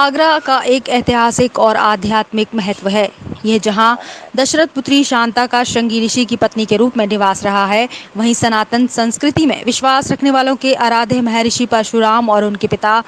आगरा का एक ऐतिहासिक और आध्यात्मिक महत्व है। यह जहां दशरथ पुत्री शांता का श्रृंगी ऋषि की पत्नी के रूप में निवास रहा है, वहीं सनातन संस्कृति में विश्वास रखने वालों के आराध्य महर्षि परशुराम और उनके पिता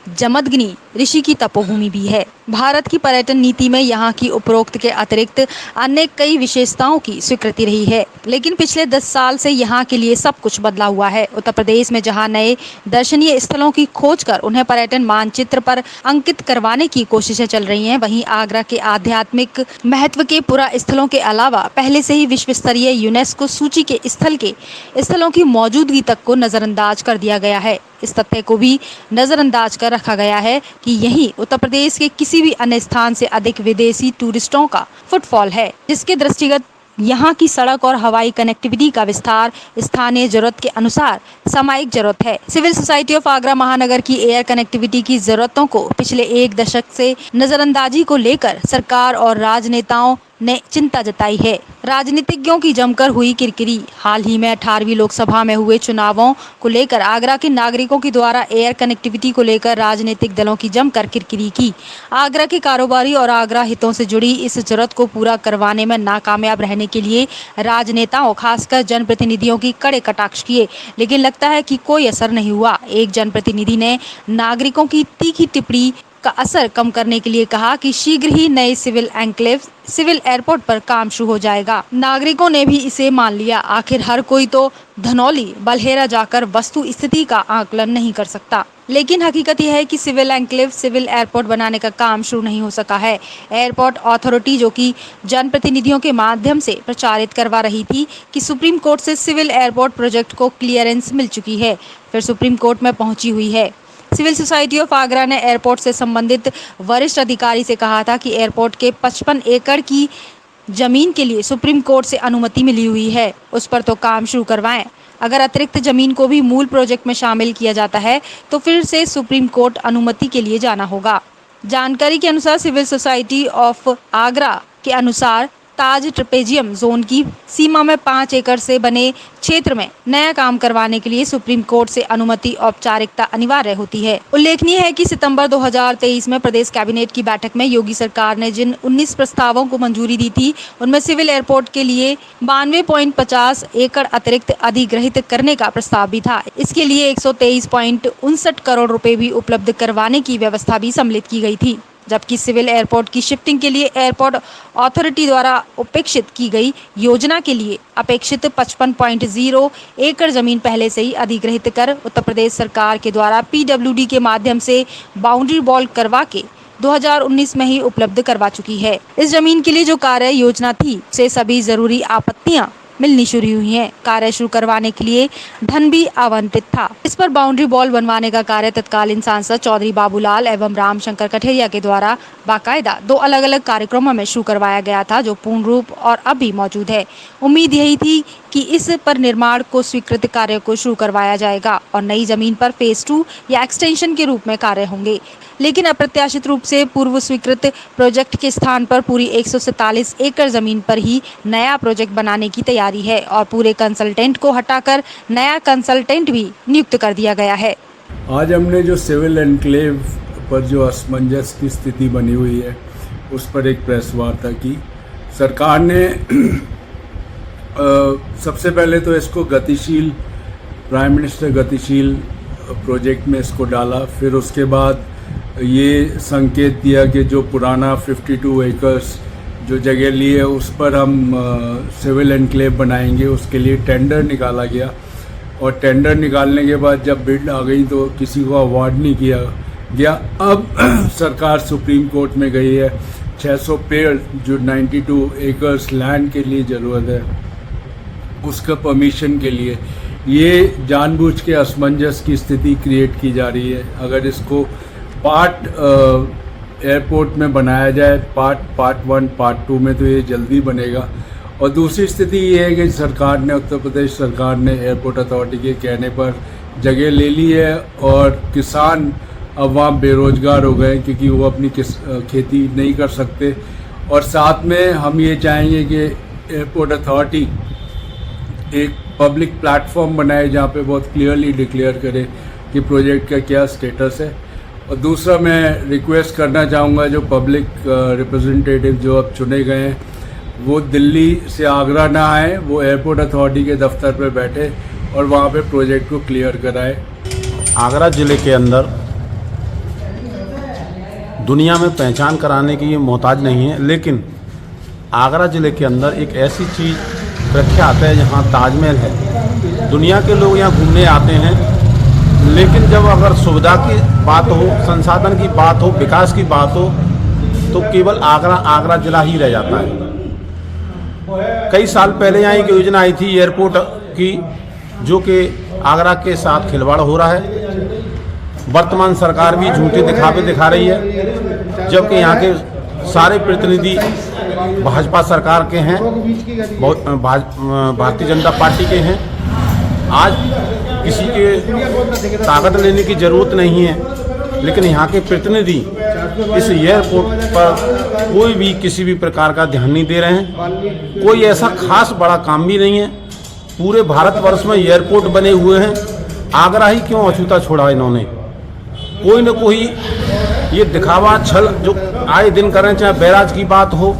जमदग्नि ऋषि की तपोभूमि भी है। भारत की पर्यटन नीति में यहाँ की उपरोक्त के अतिरिक्त अन्य कई विशेषताओं की स्वीकृति रही है, लेकिन पिछले 10 साल से यहाँ के लिए सब कुछ बदला हुआ है। उत्तर प्रदेश में जहाँ नए दर्शनीय स्थलों की खोज कर उन्हें पर्यटन मानचित्र पर अंकित करवाने की कोशिशें चल रही हैं, वहीं आगरा के आध्यात्मिक महत्व के पुरा स्थलों के अलावा पहले से ही विश्व स्तरीय यूनेस्को सूची के स्थलों की मौजूदगी तक को नजरअंदाज कर दिया गया है। इस तथ्य को भी नजरअंदाज कर रखा गया है कि यही उत्तर प्रदेश के किसी भी अन्य स्थान से अधिक विदेशी टूरिस्टों का फुटफॉल है, जिसके दृष्टिगत यहाँ की सड़क और हवाई कनेक्टिविटी का विस्तार स्थानीय जरूरत के अनुसार सामयिक जरूरत है। सिविल सोसाइटी ऑफ आगरा महानगर की एयर कनेक्टिविटी की जरूरतों को पिछले 1 दशक से नजरअंदाजी को लेकर सरकार और राजनेताओं ने चिंता जताई है। राजनीतिज्ञों की जमकर हुई किरकिरी। हाल ही में 18वीं लोकसभा में हुए चुनावों को लेकर आगरा के नागरिकों के द्वारा एयर कनेक्टिविटी को लेकर राजनीतिक दलों की जमकर किरकिरी की। आगरा के कारोबारी और आगरा हितों से जुड़ी इस जरूरत को पूरा करवाने में नाकामयाब रहने के लिए राजनेताओं खासकर जनप्रतिनिधियों की कड़े कटाक्ष किए, लेकिन लगता है कि कोई असर नहीं हुआ। एक जनप्रतिनिधि ने नागरिकों की तीखी टिप्पणी का असर कम करने के लिए कहा कि शीघ्र ही नए सिविल एयरपोर्ट पर काम शुरू हो जाएगा। नागरिकों ने भी इसे मान लिया। आखिर हर कोई तो धनौली बलहेरा जाकर वस्तु स्थिति का आकलन नहीं कर सकता, लेकिन हकीकत यह है कि सिविल एयरपोर्ट बनाने का काम शुरू नहीं हो सका है। एयरपोर्ट अथॉरिटी जो कि जनप्रतिनिधियों के माध्यम से प्रचारित करवा रही थी कि सुप्रीम कोर्ट से सिविल एयरपोर्ट प्रोजेक्ट को क्लियरेंस मिल चुकी है, फिर सुप्रीम कोर्ट में पहुंची हुई है। सिविल सोसाइटी ऑफ आगरा ने एयरपोर्ट से संबंधित वरिष्ठ अधिकारी से कहा था कि एयरपोर्ट के 55 एकड़ की जमीन के लिए सुप्रीम कोर्ट से अनुमति मिली हुई है, उस पर तो काम शुरू करवाएं। अगर अतिरिक्त जमीन को भी मूल प्रोजेक्ट में शामिल किया जाता है तो फिर से सुप्रीम कोर्ट अनुमति के लिए जाना होगा। जानकारी के अनुसार सिविल सोसाइटी ऑफ आगरा के अनुसार ताज ट्रेपेजियम जोन की सीमा में 5 एकड़ से बने क्षेत्र में नया काम करवाने के लिए सुप्रीम कोर्ट से अनुमति औपचारिकता अनिवार्य होती है। उल्लेखनीय है कि सितंबर 2023 में प्रदेश कैबिनेट की बैठक में योगी सरकार ने जिन 19 प्रस्तावों को मंजूरी दी थी, उनमें सिविल एयरपोर्ट के लिए 92.50 एकड़ अतिरिक्त अधिग्रहित करने का प्रस्ताव भी था। इसके लिए 123.59 करोड़ रुपए भी उपलब्ध करवाने की व्यवस्था भी सम्मिलित की गई थी, जबकि सिविल एयरपोर्ट की शिफ्टिंग के लिए एयरपोर्ट अथॉरिटी द्वारा उपेक्षित की गई योजना के लिए अपेक्षित 55.0 एकड़ जमीन पहले से ही अधिग्रहित कर उत्तर प्रदेश सरकार के द्वारा पीडब्ल्यूडी के माध्यम से बाउंड्री वॉल करवा के 2019 में ही उपलब्ध करवा चुकी है। इस जमीन के लिए जो कार्य योजना थी से सभी जरूरी आपत्तियां मिलनी शुरू हुई हैं। कार्य शुरू करवाने के लिए धन भी आवंटित था। इस पर बाउंड्री वॉल बनवाने का कार्य तत्कालीन सांसद चौधरी बाबूलाल एवं रामशंकर कठेरिया के द्वारा बाकायदा 2 अलग-अलग कार्यक्रमों में शुरू करवाया गया था, जो पूर्ण रूप और अब भी मौजूद है। उम्मीद यही थी कि इस पर निर्माण को स्वीकृत कार्य को शुरू करवाया जाएगा और नई जमीन पर फेज 2 या एक्सटेंशन के रूप में कार्य होंगे, लेकिन अप्रत्याशित रूप से पूर्व स्वीकृत प्रोजेक्ट के स्थान पर पूरी 147 एकड़ जमीन पर ही नया प्रोजेक्ट बनाने की तैयारी है और पूरे कंसल्टेंट को हटाकर नया कंसल्टेंट भी नियुक्त कर दिया गया है। आज हमने जो सिविल एनक्लेव पर जो असमंजस की स्थिति बनी हुई है, उस पर एक प्रेस वार्ता की। सरकार ने सबसे पहले तो इसको गतिशील प्राइम मिनिस्टर गतिशील प्रोजेक्ट में इसको डाला, फिर उसके बाद ये संकेत दिया कि जो पुराना 52 एकर्स जो जगह ली है उस पर हम सिविल एनक्लेव बनाएंगे। उसके लिए टेंडर निकाला गया और टेंडर निकालने के बाद जब बिड आ गई तो किसी को अवार्ड नहीं किया गया। अब सरकार सुप्रीम कोर्ट में गई है। 600 पेड़ जो 92 एकर्स लैंड के लिए ज़रूरत है, उसका परमिशन के लिए ये जानबूझ के असमंजस की स्थिति क्रिएट की जा रही है। अगर इसको पार्ट एयरपोर्ट में बनाया जाए, पार्ट 1 पार्ट 2 में, तो ये जल्दी बनेगा। और दूसरी स्थिति ये है कि सरकार ने, उत्तर प्रदेश सरकार ने एयरपोर्ट अथॉरिटी के कहने पर जगह ले ली है और किसान अब वहाँ बेरोजगार हो गए क्योंकि वो अपनी खेती नहीं कर सकते। और साथ में हम ये चाहेंगे कि एयरपोर्ट अथॉरिटी एक पब्लिक प्लेटफॉर्म बनाए जहाँ पे बहुत क्लियरली डिक्लेयर करे कि प्रोजेक्ट का क्या स्टेटस है और दूसरा मैं रिक्वेस्ट करना चाहूँगा जो पब्लिक रिप्रेजेंटेटिव जो अब चुने गए हैं वो दिल्ली से आगरा ना आए, वो एयरपोर्ट अथॉरिटी के दफ्तर पर बैठे और वहाँ पे प्रोजेक्ट को क्लियर कराए। आगरा ज़िले के अंदर दुनिया में पहचान कराने की ये मोहताज नहीं है, लेकिन आगरा ज़िले के अंदर एक ऐसी चीज़ प्रख्यात है जहाँ ताजमहल है। दुनिया के लोग यहाँ घूमने आते हैं, लेकिन जब अगर सुविधा की बात हो, संसाधन की बात हो, विकास की बात हो, तो केवल आगरा ज़िला ही रह जाता है। कई साल पहले यहाँ एक योजना आई थी एयरपोर्ट की, जो कि आगरा के साथ खिलवाड़ हो रहा है। वर्तमान सरकार भी झूठे दिखावे दिखा रही है, जबकि यहाँ के सारे प्रतिनिधि भाजपा सरकार के हैं, भारतीय जनता पार्टी के हैं। आज किसी के ताकत लेने की ज़रूरत नहीं है, लेकिन यहाँ के प्रतिनिधि इस एयरपोर्ट पर कोई भी किसी भी प्रकार का ध्यान नहीं दे रहे हैं। कोई ऐसा खास बड़ा काम भी नहीं है। पूरे भारतवर्ष में एयरपोर्ट बने हुए हैं, आगरा ही क्यों अछूता छोड़ा इन्होंने? कोई न कोई ये दिखावा छल जो आए दिन कर रहे हैं, चाहे बैराज की बात हो,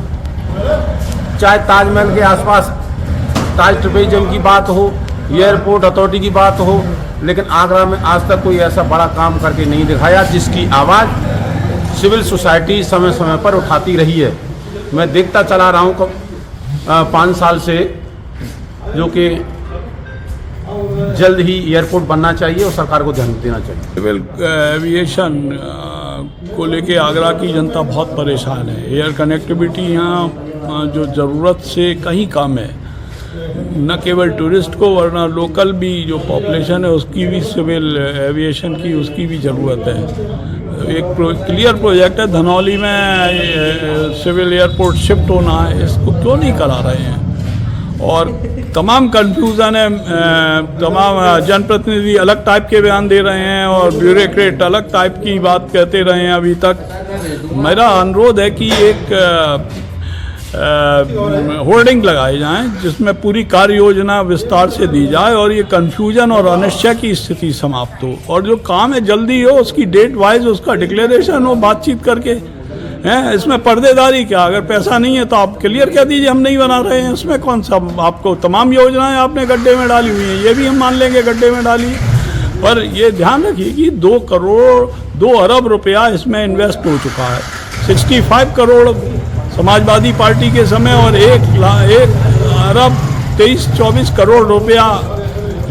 चाहे ताजमहल के आसपास ताज टूरिज्म की बात हो, एयरपोर्ट अथॉरिटी की बात हो, लेकिन आगरा में आज तक कोई ऐसा बड़ा काम करके नहीं दिखाया जिसकी आवाज़ सिविल सोसाइटी समय समय पर उठाती रही है। मैं देखता चला रहा हूँ 5 साल से, जो कि जल्द ही एयरपोर्ट बनना चाहिए और सरकार को ध्यान देना चाहिए। सिविल एविएशन को लेके आगरा की जनता बहुत परेशान है। एयर कनेक्टिविटी यहाँ जो ज़रूरत से कहीं कम है, न केवल टूरिस्ट को वरना लोकल भी जो पॉपुलेशन है उसकी भी सिविल एविएशन की उसकी भी ज़रूरत है। एक क्लियर प्रोजेक्ट है धनौली में सिविल एयरपोर्ट शिफ्ट होना है, इसको क्यों नहीं करा रहे हैं? और तमाम कन्फ्यूज़न है, तमाम जनप्रतिनिधि अलग टाइप के बयान दे रहे हैं और ब्यूरोक्रेट अलग टाइप की बात कहते रहे हैं अभी तक। मेरा अनुरोध है कि एक होर्डिंग लगाए जाएं जिसमें पूरी कार्य योजना विस्तार से दी जाए और ये कन्फ्यूजन और अनिश्चय की स्थिति समाप्त हो, और जो काम है जल्दी हो, उसकी डेट वाइज उसका डिक्लेरेशन हो, बातचीत करके हैं। इसमें पर्देदारी क्या? अगर पैसा नहीं है तो आप क्लियर कह दीजिए हम नहीं बना रहे हैं। इसमें कौन सा आपको तमाम योजनाएं आपने गड्ढे में डाली हुई हैं, ये भी हम मान लेंगे गड्ढे में डाली, पर ये ध्यान रखिए कि 2 अरब रुपया इसमें इन्वेस्ट हो चुका है। 65 करोड़ समाजवादी पार्टी के समय और 1 अरब 23-24 करोड़ रुपया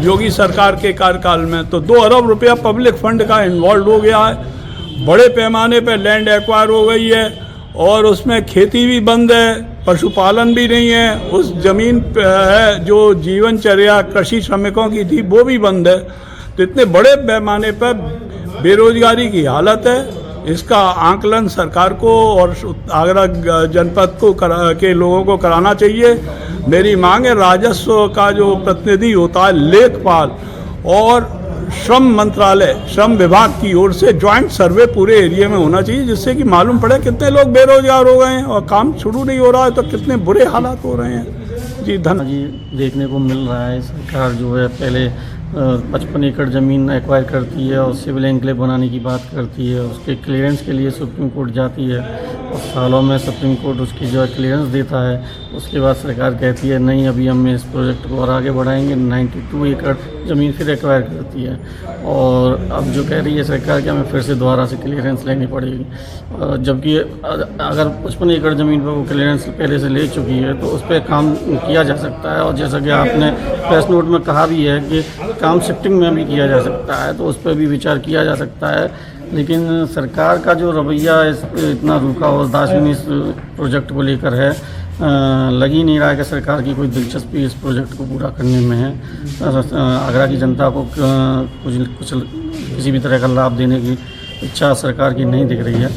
योगी सरकार के कार्यकाल में, तो 2 अरब रुपया पब्लिक फंड का इन्वॉल्व हो गया है। बड़े पैमाने पर लैंड एक्वायर हो गई है और उसमें खेती भी बंद है, पशुपालन भी नहीं है। उस ज़मीन पे है जो जीवनचर्या कृषि श्रमिकों की थी वो भी बंद है। तो इतने बड़े पैमाने पर बेरोजगारी की हालत है। इसका आंकलन सरकार को और आगरा जनपद को के लोगों को कराना चाहिए। मेरी मांग है राजस्व का जो प्रतिनिधि होता है, लेखपाल और श्रम मंत्रालय, श्रम विभाग की ओर से ज्वाइंट सर्वे पूरे एरिया में होना चाहिए, जिससे कि मालूम पड़े कितने लोग बेरोजगार हो गए हैं और काम शुरू नहीं हो रहा है तो कितने बुरे हालात हो रहे हैं। जी देखने को मिल रहा है। सरकार जो है पहले 55 एकड़ ज़मीन एक्वायर करती है और सिविल एन्क्लेव बनाने की बात करती है, उसके क्लियरेंस के लिए सुप्रीम कोर्ट जाती है और सालों में सुप्रीम कोर्ट उसकी जो है क्लियरेंस देता है। उसके बाद सरकार कहती है नहीं अभी हम इस प्रोजेक्ट को और आगे बढ़ाएंगे, 92 एकड़ ज़मीन फिर एक्वायर करती है और अब जो कह रही है सरकार कि हमें फिर से दोबारा से क्लियरेंस लेनी पड़ेगी, जबकि अगर 55 एकड़ ज़मीन पर वो क्लियरेंस पहले से ले चुकी है तो उस पर काम किया जा सकता है। और जैसा कि आपने प्रेस नोट में कहा भी है कि काम शिफ्टिंग में भी किया जा सकता है, तो उस पर भी विचार किया जा सकता है। लेकिन सरकार का जो रवैया इतना रूखा और दार्शनिक इस प्रोजेक्ट को लेकर है, लग ही नहीं रहा है कि सरकार की कोई दिलचस्पी इस प्रोजेक्ट को पूरा करने में है। आगरा की जनता को कुछ किसी भी तरह का लाभ देने की इच्छा सरकार की नहीं दिख रही है।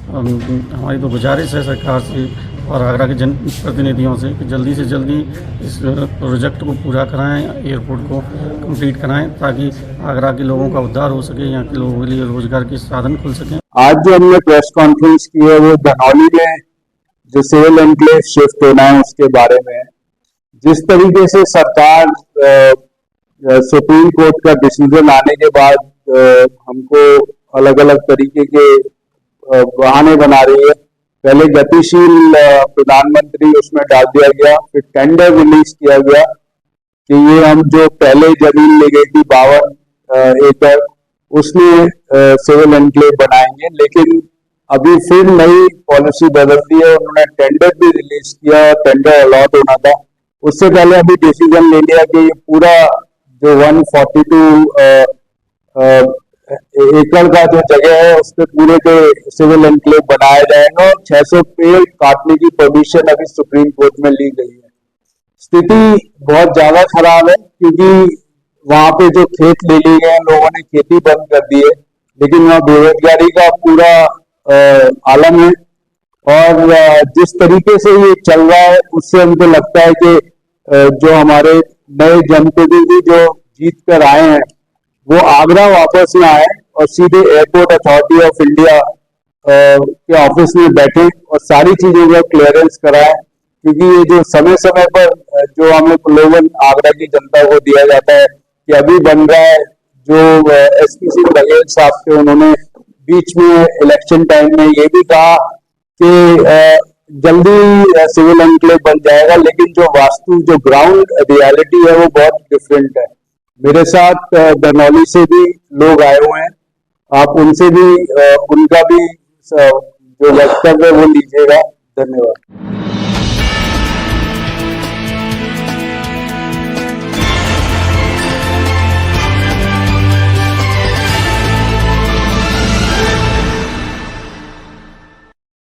हमारी तो गुजारिश है सरकार से और आगरा के जनप्रतिनिधियों से कि जल्दी से जल्दी इस प्रोजेक्ट को पूरा कराएं, एयरपोर्ट को कंप्लीट कराएं, ताकि आगरा के लोगों का उद्धार हो सके, यहाँ के लोगों के लिए रोजगार के साधन खुल सकें। आज जो हमने प्रेस कॉन्फ्रेंस की है वो धनौली में जो सिविल एन्क्लेव शिफ्ट होना है उसके बारे में। जिस तरीके से सरकार सुप्रीम कोर्ट का डिसीजन आने के बाद हमको अलग अलग तरीके के बहाने बना रही है। पहले गतिशील प्रधानमंत्री उसमें डाल दिया गया, फिर टेंडर रिलीज किया गया कि ये हम जो पहले जमीन ले गई थी 52 एकड़ उसमें सिविल एनक्लेव बनाएंगे, लेकिन अभी फिर नई पॉलिसी बदल दी है। उन्होंने टेंडर भी रिलीज किया, टेंडर अलॉट होना था, उससे पहले अभी डिसीजन ले लिया कि ये पूरा जो 142 एकड़ का जो जगह है उस पे पूरे पे सिविल एनक्लेव बनाया जाएगा और 600 पेड़ काटने की परमिशन अभी सुप्रीम कोर्ट में ली गई है। स्थिति बहुत ज्यादा खराब है क्योंकि वहां पे जो खेत ले लिए गए लोगों ने खेती बंद कर दी है, लेकिन वहाँ बेरोजगारी का पूरा आलम है और जिस तरीके से ये चल रहा है उससे हमको लगता है कि जो हमारे नए जनप्रतिनिधि जो जीत कर आए हैं वो आगरा वापस न आए और सीधे एयरपोर्ट अथॉरिटी ऑफ इंडिया के ऑफिस में बैठे और सारी चीजों का क्लियरेंस कराए, क्योंकि ये जो समय समय पर जो हमें प्रलोभन आगरा की जनता को दिया जाता है कि अभी बन रहा है, जो एसपी सिंह बघेल साहब थे उन्होंने बीच में इलेक्शन टाइम में ये भी कहा कि जल्दी सिविल एनक्लेव बन जाएगा, लेकिन जो वास्तु जो ग्राउंड रियलिटी है वो बहुत डिफरेंट है। मेरे साथ बरनौली से भी लोग आए हुए हैं, आप उनसे भी उनका भी जो वक्तव्य है वो लीजिएगा। धन्यवाद।